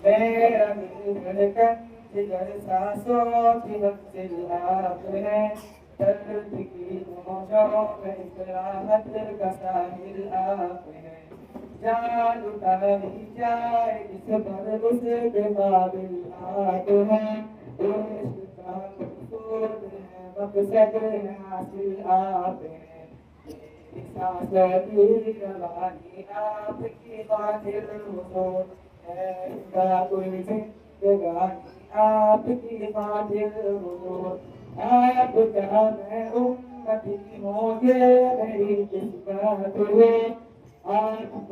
میرا دل دھڑکن جگر سانسوں کی منزل آپ ہے، درد کی موجوں میں ایک راحت کا ساحل آپ ہے، جان اٹھائی جائے جس پر اس کے قابل آپ ہیں، عشق کا مقصود ہے مقصد حاصل آپ ہیں، میری سانسوں کی روانی آپ کی خاطر حضور ہے، خدا کوئی زندگانی آپ کی خاطر حضور، آپ کا میں امتی ہوں یہ میری قسمت ہے، آپ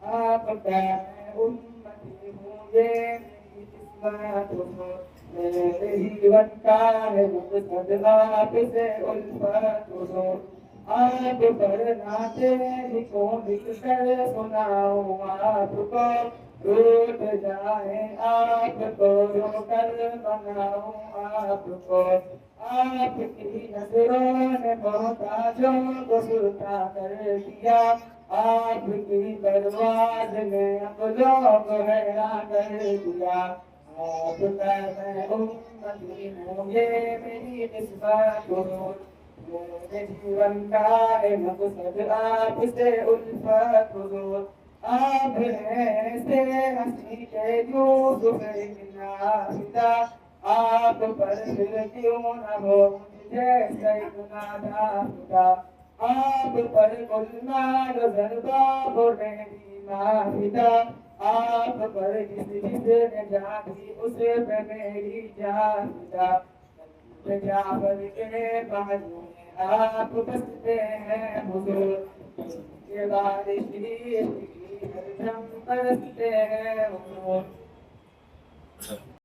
آپ کا میں امتی ہوں یہ میری قسمت ہو، میرے جیون کا ہے مقصد آپ سے الفت ہو، آپ پر ناطے لکھوں لکھ کر سناؤں آپ کو، ٹوٹ جائے آپ کو رو کر مناؤں آپ کو، آپ کی نظروں نے محتاجوں کو سلطان کر دیا، آپ کی پرواز نے عقلوں کو حیران کر دیا، آپ کا میں امتی ہوں یہ میری نسبت ہو، میرے جیون کا ہے مقصد آپ سے الفت حضور، آپ ہیں ایسے ہنسی کے یوسف ناہیدہ، آپ پر پھر کیوں نہ ہو مجھے سیدنا داؤدا، آپ پر گلنار ضربا میری ناہیدہ، آپ پر جس نے جانی اس پہ میری جاہدہ، جعفر کے پہلو میں آپ بستے ہیں حضور، یہ بارش کی ہر دم برستے ہیں حضور۔